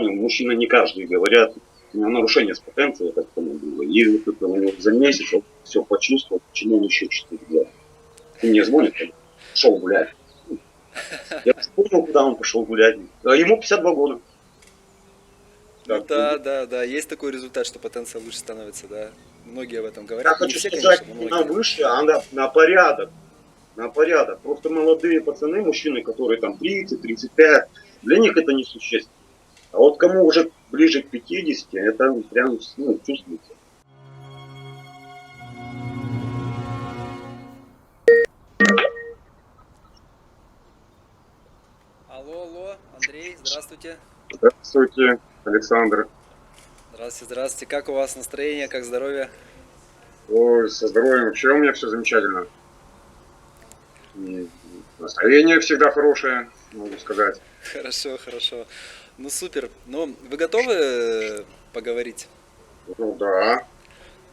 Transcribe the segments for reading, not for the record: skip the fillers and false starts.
понял, мужчина не каждый говорят, у него нарушение с потенцией, я так понял, было. И вот это у него за месяц он все почувствовал, почему он еще 4 года. И мне звонит, шел гулять. Я понял, куда он пошел гулять. А ему 52 года. Ну Так, ну, да, да, да, есть такой результат, что потенция лучше становится, да. Многие об этом я говорят. Не хочу все, сказать, конечно, но не на многие. выше, а на порядок. На порядок. Просто молодые пацаны, мужчины, которые там 30-35, для них это несущественно. А вот кому уже ближе к 50, это прям чувствуется. Алло, алло, Андрей, здравствуйте. Здравствуйте, Александр. Здравствуйте, здравствуйте. Как у вас настроение, как здоровье? Ой, со здоровьем вообще у меня все замечательно. И настроение всегда хорошее, могу сказать. Хорошо, хорошо. Ну супер. Ну, вы готовы поговорить? Ну да,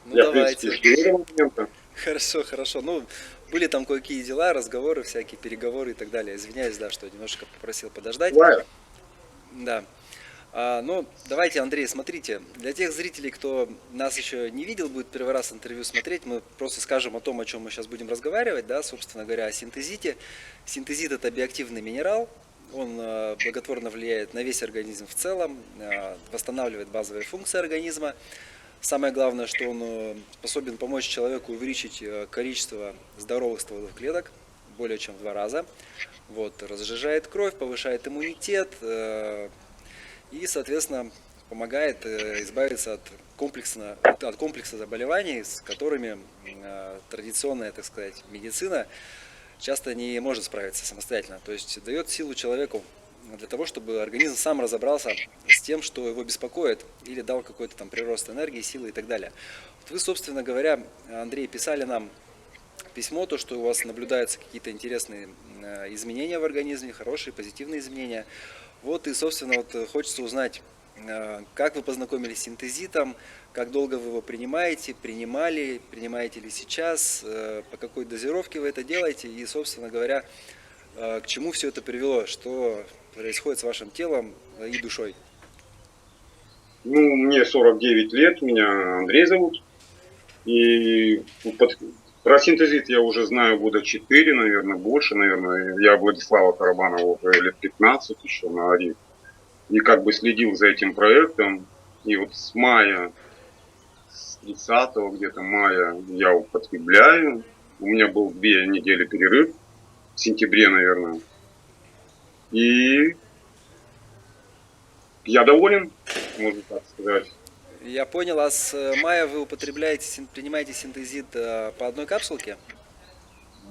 Ну я в принципе давайте. жду этого момента. Хорошо, хорошо. Ну, были там кое-какие дела, разговоры, всякие переговоры и так далее. Извиняюсь, да, что немножко попросил подождать. Бывает. Да. Ну, давайте, Андрей, смотрите, для тех зрителей, кто нас еще не видел, будет первый раз интервью смотреть, мы просто скажем о том, о чем мы сейчас будем разговаривать, да, собственно говоря, о синтезите. Синтезит – это биоактивный минерал, он благотворно влияет на весь организм в целом, восстанавливает базовые функции организма. Самое главное, что он способен помочь человеку увеличить количество здоровых стволовых клеток более чем в 2 раза. Вот, разжижает кровь, повышает иммунитет, и, соответственно, помогает избавиться от комплекса заболеваний, с которыми традиционная, так сказать, медицина часто не может справиться самостоятельно. То есть дает силу человеку для того, чтобы организм сам разобрался с тем, что его беспокоит, или дал какой-то там прирост энергии, силы и так далее. Вот вы, собственно говоря, Андрей, писали нам письмо, то, что у вас наблюдаются какие-то интересные изменения в организме, хорошие, позитивные изменения. Вот и, собственно, вот хочется узнать, как вы познакомились с синтезитом, как долго вы его принимаете, принимаете ли сейчас, по какой дозировке вы это делаете и, собственно говоря, к чему все это привело, что происходит с вашим телом и душой. Ну, мне 49 лет, меня Андрей зовут. И про синтезит я уже знаю года 4, наверное, больше, наверное. Я Владислава Карабанова уже лет 15 еще на Ари. И как бы следил за этим проектом. И вот с мая, с 30 где-то мая я употребляю. У меня был 2 недели перерыв, в сентябре, наверное. И я доволен, можно так сказать. Я понял, а с мая вы принимаете синтезит по одной капсулке?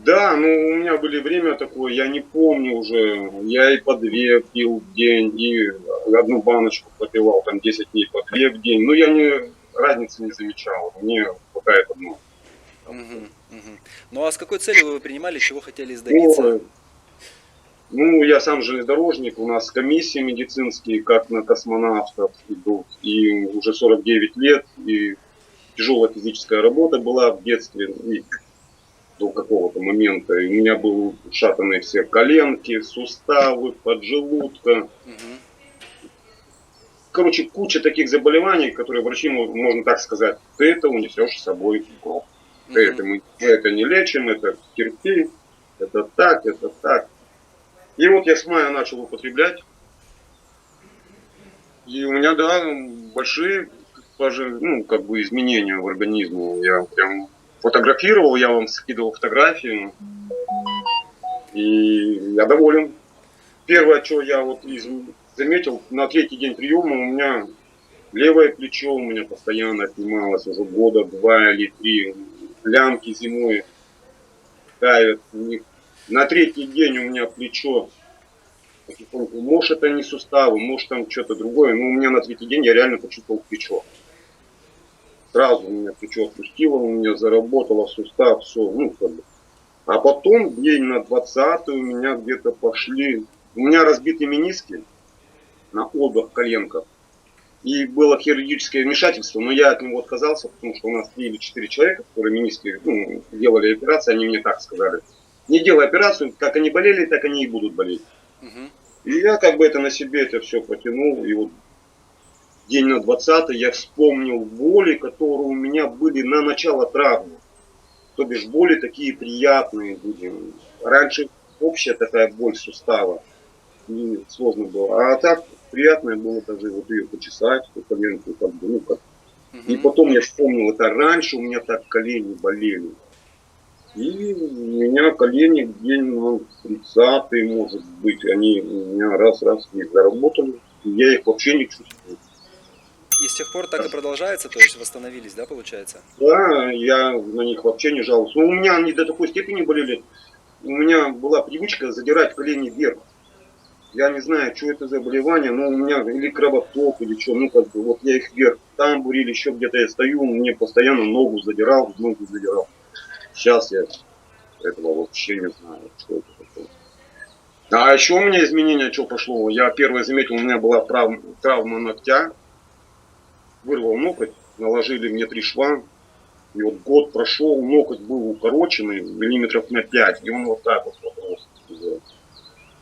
Да, ну у меня были время такое, я не помню уже, я и по 2 пил в день, и одну баночку попивал, там 10 дней по 2 в день. Но я разницы не замечал, мне хватает одно. Угу, угу. Ну а с какой целью вы принимали, чего хотели добиться? Ну, ну, я сам железнодорожник, у нас комиссии медицинские, как на космонавтов идут, и уже 49 лет, и тяжелая физическая работа была в детстве, и до какого-то момента. И у меня были ушатанные все коленки, суставы, поджелудка. Угу, Короче, куча таких заболеваний, которые врачи, можно так сказать, ты это унесешь с собой в гроб. угу. Мы это не лечим, это терпи, это так, это так. И вот я с мая начал употреблять. И у меня, да, большие ну, как бы изменения в организме. Я прям фотографировал, я вам скидывал фотографии. И я доволен. Первое, что я вот заметил, на 3-й день приема у меня левое плечо у меня постоянно отнималось уже года 2 или 3. Лямки зимой давят. На 3-й день у меня плечо, может это не суставы, может там что-то другое, но у меня на 3-й день я реально почувствовал плечо. Сразу у меня плечо отпустило, у меня заработало сустав, все, ну как бы. А потом день на 20-й у меня где-то пошли, у меня разбиты мениски на обоих коленках. И было хирургическое вмешательство, но я от него отказался, потому что у нас 3 или 4 человека, которые мениски делали операцию, они мне так сказали. Не делай операцию, как они болели, так они и будут болеть. Угу. И я как бы это на себе это все потянул. И вот день на 20-й я вспомнил боли, которые у меня были на начало травмы. То бишь боли такие приятные были. Раньше общая такая боль сустава, и сложно было. А так приятное было даже вот ее почесать, эту коленку, как бы, ну, как. И Мгм. потом я вспомнил, это раньше у меня так колени болели. И у меня колени день на 30-й, может быть, они у меня раз-раз не заработали. И я их вообще не чувствую. И с тех пор так и продолжается, то есть восстановились, да, получается? Да, я на них вообще не жалуюсь. Но у меня они до такой степени болели. У меня была привычка задирать колени вверх. Я не знаю, что это за заболевание, но у меня или кровоток, или что, ну как бы, вот я их вверх в тамбуре или еще где-то я стою, мне постоянно ногу задирал, ногу задирал. Сейчас я этого вообще не знаю, что это такое. А еще у меня изменения, что пошло, я первое заметил, у меня была травма ногтя, вырвал ноготь, наложили мне 3 шва, и вот год прошел, ноготь был укороченный миллиметров на 5, и он вот так вот просто.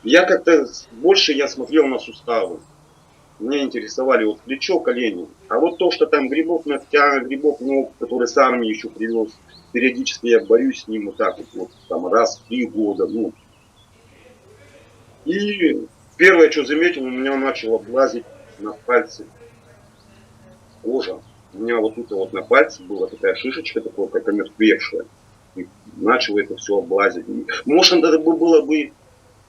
Я как-то больше я смотрел на суставы. Меня интересовали вот плечо, колени. А вот то, что там грибок ногтя, грибок ног, который с армии еще привез, периодически я борюсь с ним вот так вот там раз в 3 года. Ну. И первое, что заметил, у меня начало облазить на пальце кожа. У меня вот тут вот на пальце была такая шишечка, такая, как омертвевшая. И начало это все облазить. Может, это было бы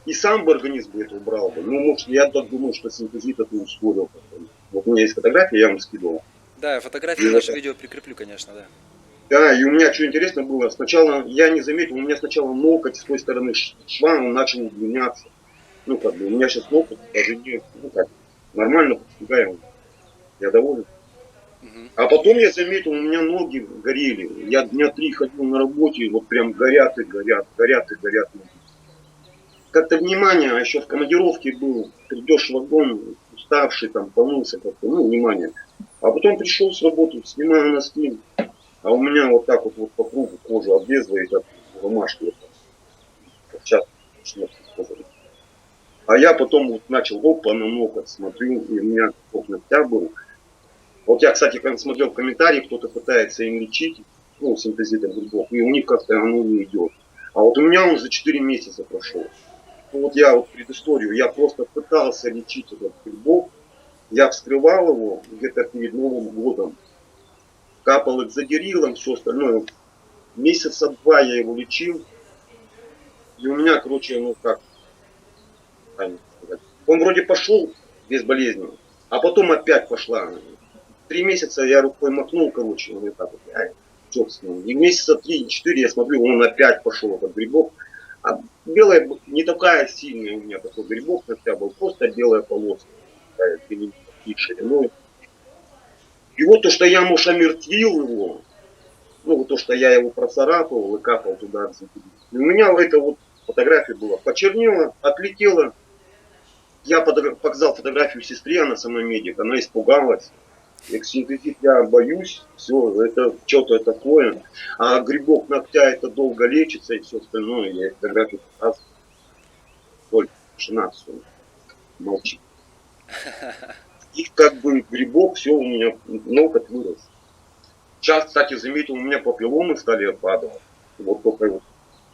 и сам бы организм бы это убрал бы. Ну, может, я так думаю, что синтезит это ускорил. Вот у меня есть фотография, я вам скидывал. Да, я фотографии И в вот, наше видео прикреплю, конечно, да. да, и у меня что интересно было, сначала я не заметил, у меня сначала ноготь с той стороны шва, он начал удлиняться. Ну, как бы, у меня сейчас ноготь даже не, ну, как, нормально подстигаем. Я доволен. Мгм. А потом я заметил, у меня ноги горели. Я дня 3 ходил на работе, и вот прям горят и горят, горят и горят ноги. Как-то внимание, а еще в командировке был, придешь в вагон, уставший, там, помылся как-то, ну, внимание. А потом пришел с работы, снимаю носки, а у меня вот так вот по кругу кожа облезла, как ромашки. Вот, как сейчас начнет кожа. А я потом вот начал опа на ноготь смотрю, и у меня кусок ногтя был. Вот я, кстати, когда смотрел в комментарии, кто-то пытается им лечить, ну, синтезитом грибов, и у них как-то оно не идет. А вот у меня он за 4 месяца прошел. Ну, вот я вот предысторию, я просто пытался лечить этот грибок, я вскрывал его где-то перед Новым годом, капал экзодерилом, все остальное. Месяца 2 я его лечил, и у меня, короче, ну как, правильно сказать, он вроде пошел безболезненно, а потом опять пошла. 3 месяца я рукой махнул, короче, вот так вот, черт с ним. И месяца 3-4 я смотрю, он опять пошел, этот грибок. А белая не такая сильная у меня такой грибок, хотя был просто белая полоска, такая шириной. И вот то, что я, может, омертвил его, ну, вот то, что я его процарапал и капал туда. И у меня это вот фотография была. Почернела, отлетела. Я показал фотографию сестре, она со мной медик, она испугалась. Эксинтезит я боюсь, все, это что-то такое. А грибок ногтя это долго лечится и все остальное. Я фотографию показываю. Только жена все молчит. И как бы грибок, все у меня ноготь вырос. Сейчас, кстати, заметил, у меня папилломы стали опадать. Вот только вот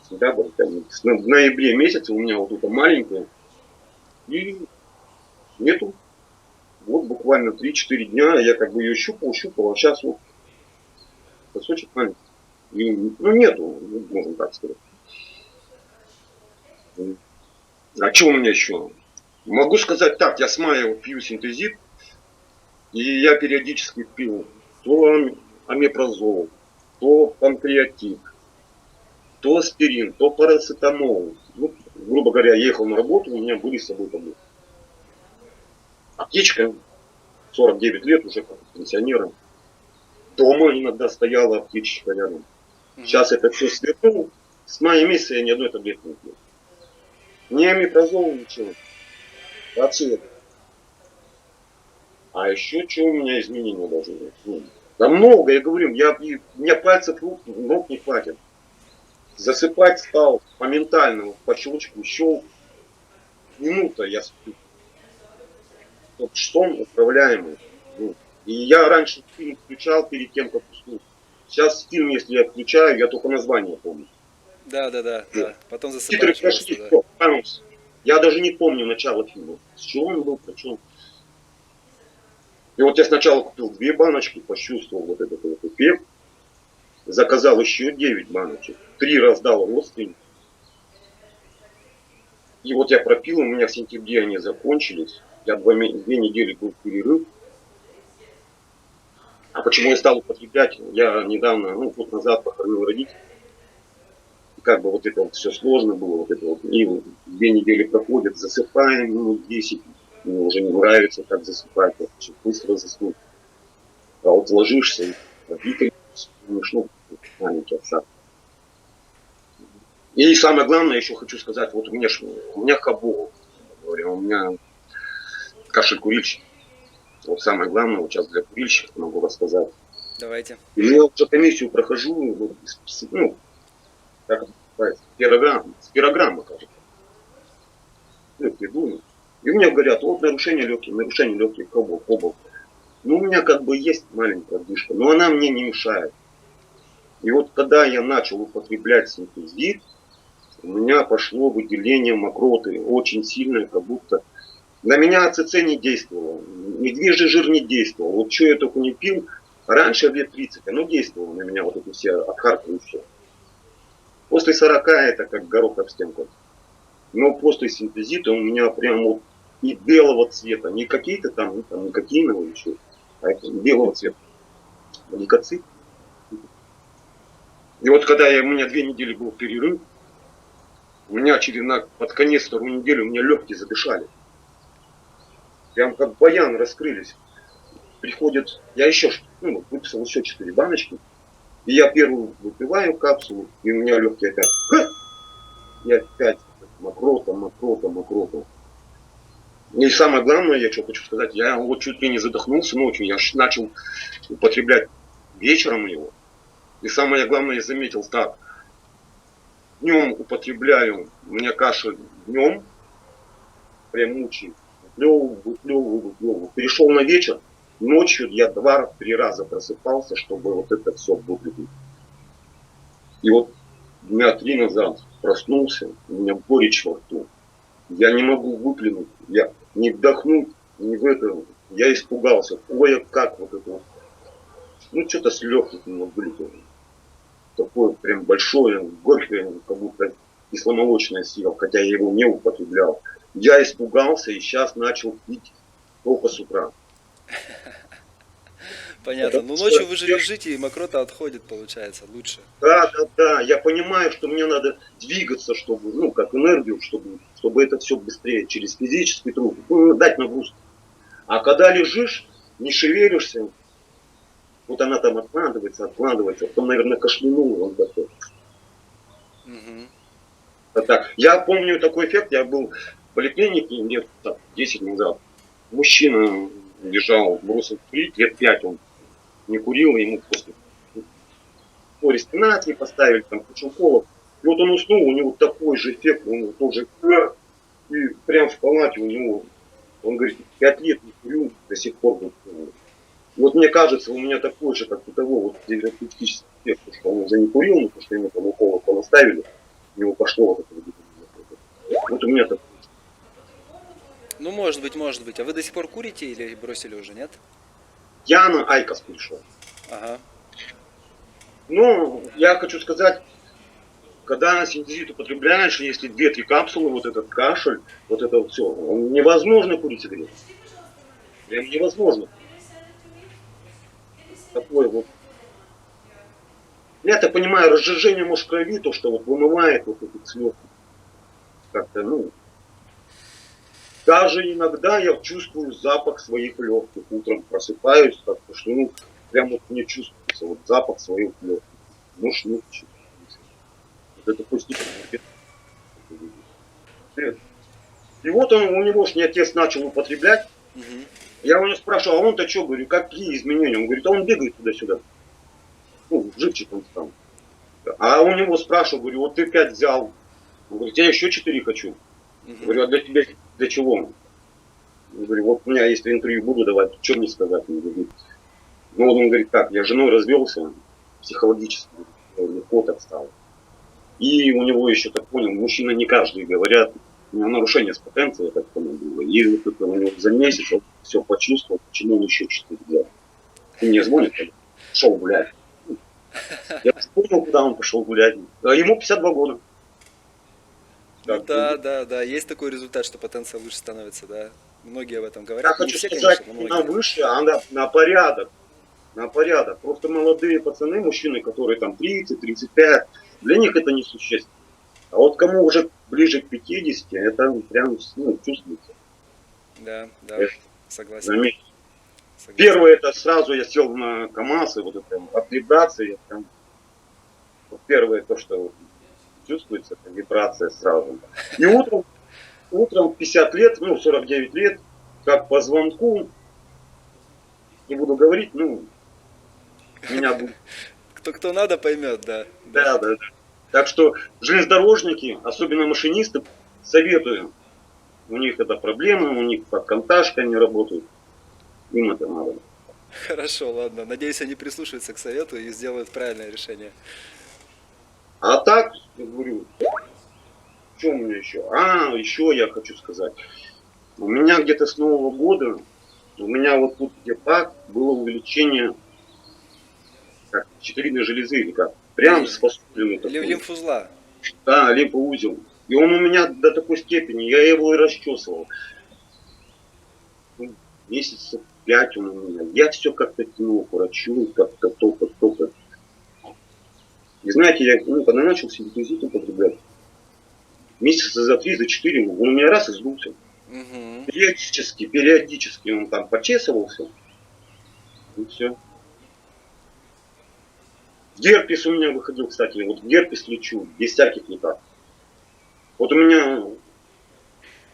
сентябрь, в ноябре месяце у меня вот это маленькое. И нету. Вот буквально 3-4 дня я как бы ее щупал, а сейчас вот сосочек маленький. И, ну нету, можно так сказать. А что у меня еще? Могу сказать так, я с мая вот пью синтезит, и я периодически пил то омепразол, то панкреатин, то аспирин, то парацетамол. Ну, грубо говоря, я ехал на работу, у меня были с собой таблетки. Аптечка, 49 лет уже как пенсионером. Дома иногда стояла аптечка рядом. Мгм. Сейчас это все свернул. С мая месяца я ни одной таблетки не пил. Ни омепразол, ничего. Вообще это. А еще что у меня изменения должны быть? Ну, да много, я говорю, у меня пальцев рук, ног не хватит. Засыпать стал моментально, вот по щелчку, щелк, минута я сплю. Вот что он управляемый. Ну, и я раньше фильм включал перед тем, как уснуть. Сейчас фильм, если я включаю, я только название помню. Да, да, да, Вот. да. Потом Титры засыпаешь прошли, просто, да. все, анонс. Я даже не помню начало фильма. С чего он был, про чем. И вот я сначала купил 2 баночки, почувствовал вот этот вот эффект. Заказал еще 9 баночек. 3 раздал родственникам. И вот я пропил, у меня в сентябре они закончились. Я 2 недели был перерыв. А почему я стал употреблять? Я недавно, ну, год назад похоронил родителей. И как бы вот это вот все сложно было. Вот это вот. И 2 недели проходят, засыпаем минут 10. Мне уже не нравится, как засыпать. Я хочу быстро заснуть. А вот ложишься, и родители вспомнишь, ну, маленький отца. И самое главное, еще хочу сказать, вот у меня хабо, говоря, у меня кашель курильщик. Вот самое главное, вот сейчас для курильщиков могу рассказать. Давайте. И я уже комиссию прохожу, вот, ну, как это называется, спирограмма, кажется. Ну, придумал. И мне говорят, вот нарушение легких, хобо. Ну, у меня как бы есть маленькая одышка, но она мне не мешает. И вот когда я начал употреблять синтезид, у меня пошло выделение мокроты очень сильное, как будто на меня АЦЦ не действовало, медвежий жир не действовал. Вот что я только не пил, раньше лет 30, оно действовало на меня, вот эти все отхаркивающие. После 40 это как горох об стенку. Но после синтезита у меня прям вот и белого цвета, не какие-то там, не кокаиновые еще, а это белого цвета. Лейкоцит. И вот когда у меня 2 недели был перерыв, у меня под конец второй недели у меня легкие задышали. Прям как баян раскрылись. Приходит, я еще выписал еще 4 баночки, и я первую выпиваю капсулу, и у меня легкие опять. И опять мокрота. И самое главное, я что хочу сказать, я вот чуть ли не задохнулся ночью, я начал употреблять вечером его. И самое главное, я заметил так, днем употребляю, у меня кашель днем, прям мучает, выплевываю. Перешел на вечер, ночью я 2-3 раза просыпался, чтобы вот это все выплюнуть. И вот дня 3 назад проснулся, у меня горечь во рту. Я не могу выплюнуть, я не вдохнуть, не в это. Я испугался. Ой, как вот это вот. Ну, что-то с легких у меня вылетело. Такое прям большое, горькое, как будто кисломолочное съел, хотя я его не употреблял. Я испугался и сейчас начал пить только с утра. Понятно. Ну, ночью вы же лежите, и мокрота отходит, получается, лучше. Да. Я понимаю, что мне надо двигаться, чтобы, ну, как энергию, чтобы это все быстрее через физический труд, ну, дать нагрузку. А когда лежишь, не шевелишься, вот она там откладывается, потом, наверное, кашлянул, он такой. Так. Я помню такой эффект, я был в поликлинике лет 10 назад. Мужчина лежал, бросил курить, лет 5 он не курил, ему после респинации поставили, там, кучу уколов. И вот он уснул, у него такой же эффект, он тоже, и прям в палате у него, он говорит, 5 лет не курю, до сих пор был. Вот мне кажется, у меня такой же, как у того, вот диагностический эффект, что он уже не курил, но потому что ему там уколы понаставили, у него пошло вот это. Вот у меня так. Ну, может быть. А вы до сих пор курите или бросили уже, нет? Я на Айкос пришел. Ага. Ну, я хочу сказать, когда синтезит употребляешь, если 2-3 капсулы, вот этот кашель, вот это вот все, невозможно курить сигареты. Прям невозможно. Такое вот. Я-то понимаю, разжижение, может, крови, то, что вот вымывает вот эти слезы. Как-то, ну. Даже иногда я чувствую запах своих легких. Утром просыпаюсь, как-то, что, ну, прям вот мне чувствуется вот запах своих легких. Может, не чувствуется. Вот это постепенно. И вот у него ж не отец начал употреблять. Я у него спрашивал, а он-то что, говорю, какие изменения? Он говорит, а он бегает туда-сюда. Ну, живчик он стал. А у него спрашивал, говорю, вот ты 5 взял. Он говорит, я еще 4 хочу. Говорю, а для тебя, для чего? Я говорю, вот у меня, если интервью буду давать, что мне сказать? Он говорит, ну, вот он говорит, как, я с женой развелся, психологически легко так стало. И у него еще, так понял, мужчины не каждый говорят, у него нарушение с потенцией, так понял, было. И вот это у него за месяц он все почувствовал, почему он еще 4 дня. И мне звонит, пошел гулять. Я понял, куда он пошел гулять. А ему 52 года. Ну да, да, да, есть такой результат, что потенция выше становится, да. Многие об этом Я говорят. Не хочу все, сказать, конечно, но не на многие. выше, а на порядок. На порядок. Просто молодые пацаны, мужчины, которые там 30-35, для них это несущественно. А вот кому уже ближе к 50, это прям чувствуется. Да, да, Я согласен. заметил. Согласен. Первое, это сразу я сел на КамАЗ, и вот это от вибрации, прям, вот первое то, что вот чувствуется, это вибрация сразу. И утром 50 лет, 49 лет, как по звонку, не буду говорить, меня будет. Кто надо, поймет, да. Да, да, да. Так что железнодорожники, особенно машинисты, советую. У них это проблемы, у них подконтажка не работают. Им это надо. Хорошо, ладно. Надеюсь, они прислушаются к совету и сделают правильное решение. А так, я говорю, что у меня еще? Еще я хочу сказать. У меня где-то с Нового года, у меня вот тут где пак, было увеличение как, щитовидной железы или как. Прям способленный такой. Лимфузла. Да, лимфоузел. И он у меня до такой степени, я его и расчесывал. Месяцев 5 он у меня. Я все как-то тянул к врачу, как-то только. И знаете, я когда начал синтезит употреблять, месяца за 3, за 4, он у меня раз и сдулся. Угу. Периодически он там почесывался. И все. Герпес у меня выходил, кстати. Вот герпес лечу, без всяких никак. Вот у меня,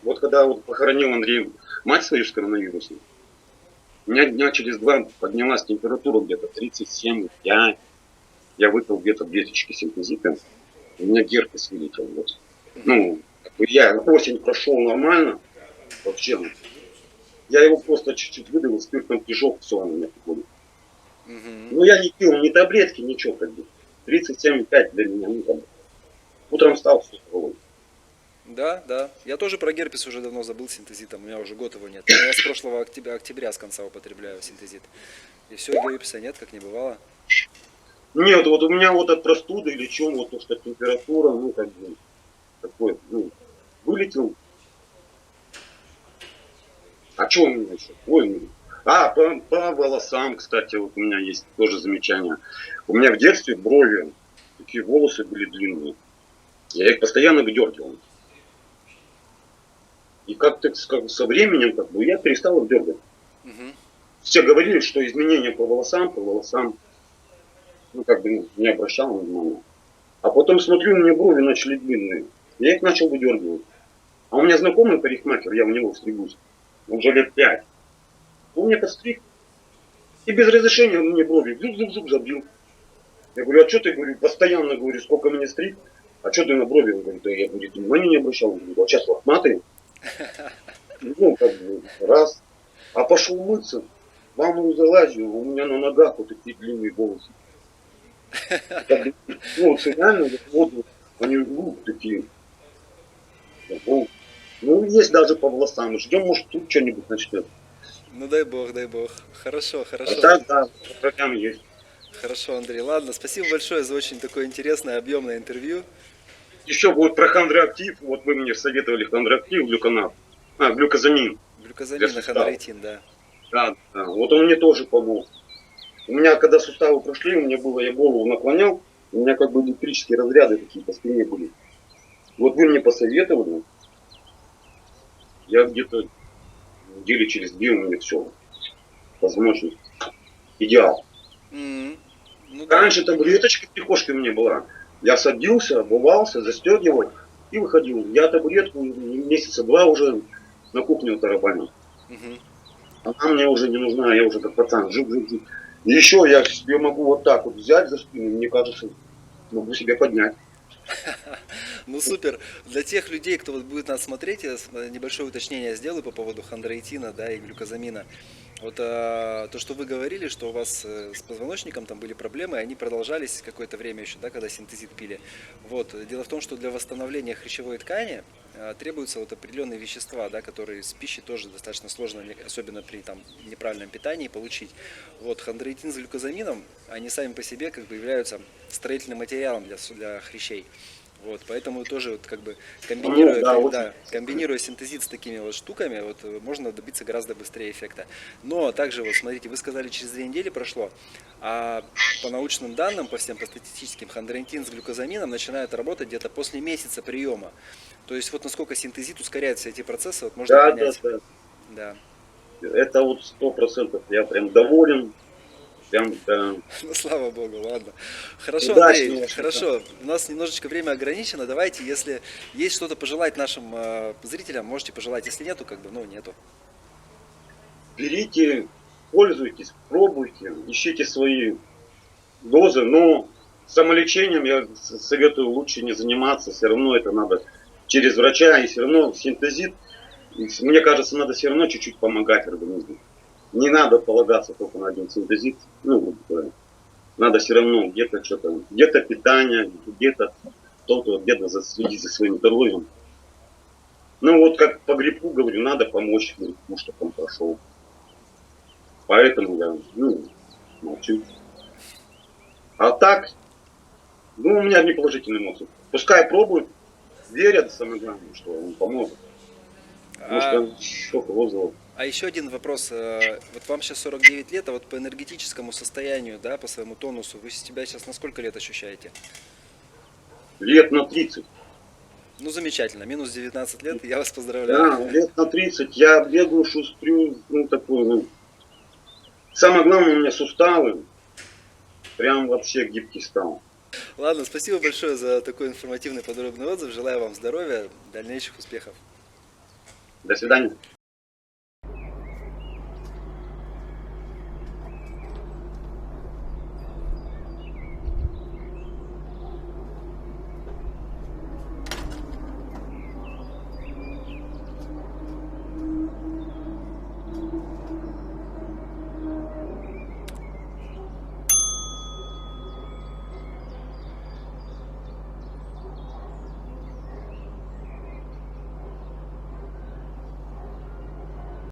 вот когда вот похоронил Андрей мать свою с коронавирусом, у меня дня через 2 поднялась температура где-то 37,5. Я выпил где-то 2 синтезита. У меня герпес вылетел. Вот. Я осень прошел нормально. Вообще. Я его просто чуть-чуть выдавил, спиртом пижок, все у меня приходит. Но я не пил ни таблетки, ничего как бы. 37,5 для меня, там. Утром встал, все здоровый. Да, да. Я тоже про герпес уже давно забыл синтезитом. У меня уже год его нет. Я с прошлого октября с конца употребляю синтезит. И все, герпеса нет, как не бывало. Нет, вот у меня вот от простуды или чего, вот то, что температура, такой, вылетел. А что у меня еще? По волосам, кстати, вот у меня есть тоже замечание. У меня в детстве брови, такие волосы были длинные. Я их постоянно выдергивал. И как-то со временем я перестал их дергать. Угу. Все говорили, что изменения по волосам, не обращал внимания. А потом смотрю, у меня брови начали длинные. Я их начал выдергивать. А у меня знакомый парикмахер, я у него стригусь. Он уже лет 5. Он мне подстриг. И без разрешения он мне брови зуб забил. Я говорю, а что ты, говорю, постоянно, говорю, сколько мне стриг? А что ты на брови? Он говорит, я, говорю, внимания не обращал. Он говорит, а сейчас лохматый. Раз. А пошел мыться. В ванну залазил, у меня на ногах вот такие длинные волосы. Реально, вот они такие. Есть даже по волосам. Ждем, может, тут что-нибудь начнет. Ну дай бог, дай бог. Хорошо, хорошо. Да, программа есть. Хорошо, Андрей. Ладно, спасибо большое за очень такое интересное, объемное интервью. Еще вот про хондроактив. Вот вы мне советовали хондроактив, глюкозамин. Глюкозамин и хондроитин, да. Да. Вот он мне тоже помог. У меня, когда суставы прошли, я голову наклонял, у меня как бы электрические разряды такие по спине были. Вот вы мне посоветовали, я где-то недели через 2 у меня все. Возможность. Идеал. Раньше табуреточка пехошкой у меня была. Я садился, обувался, застегивал и выходил. Я табуретку месяца 2 уже на кухню тарабанил. Она мне уже не нужна, я уже как пацан. Жук. И еще я себе могу вот так вот взять за спину, мне кажется, могу себя поднять. Ну супер. Для тех людей, кто вот будет нас смотреть, я небольшое уточнение сделаю по поводу хондроитина, да, и глюкозамина. Вот то, что вы говорили, что у вас с позвоночником там были проблемы, они продолжались какое-то время еще, да, когда синтезит пили. Вот. Дело в том, что для восстановления хрящевой ткани требуются вот определенные вещества, да, которые с пищей тоже достаточно сложно, особенно при там, неправильном питании, получить. Вот. Хондроитин с глюкозамином, они сами по себе как бы являются строительным материалом для хрящей. Вот, поэтому тоже вот как бы Ну, комбинируя, да, очень. да, комбинируя синтезит с такими вот штуками, вот можно добиться гораздо быстрее эффекта. Но также вот смотрите, вы сказали, через 2 недели прошло, а по научным данным, по всем, по статистическим, хондроитин с глюкозамином начинает работать где-то после месяца приема. То есть вот насколько синтезит ускоряет все эти процессы, вот можно Да, да, понять. да. Да. Это вот 100%. Я прям доволен. Прям, да. Ну, слава богу, ладно. Хорошо, Андрей, Удачного. хорошо. У нас немножечко время ограничено. Давайте, если есть что-то пожелать нашим зрителям, можете пожелать. Если нету, как бы, ну, нету. Берите, пользуйтесь, пробуйте, ищите свои дозы, но самолечением я советую лучше не заниматься, все равно это надо через врача, и все равно синтезит, мне кажется, надо все равно чуть-чуть помогать организму. Не надо полагаться только на один синтезит, ну, грубо говоря. Надо все равно где-то что-то, где-то питание, где-то кто-то, где-то следить за своим здоровьем. Ну вот как по гриппу говорю, надо помочь гриппу, чтобы он прошел. Поэтому я, ну, молчу. А так, ну, у меня одни положительные эмоции. Пускай пробуют, верят, самое главное, что он поможет. Потому А, что сколько отзывов. а еще один вопрос. Вот вам сейчас 49 лет, а вот по энергетическому состоянию, да, по своему тонусу, вы себя сейчас на сколько лет ощущаете? Лет на 30. Ну, замечательно. Минус 19 лет, я вас поздравляю. Да, лет на 30. Я бегаю, шустрю, ну, такой, ну. Самое главное, у меня суставы. Прям вообще гибкий стал. Ладно, спасибо большое за такой информативный подробный отзыв. Желаю вам здоровья, дальнейших успехов. До свидания.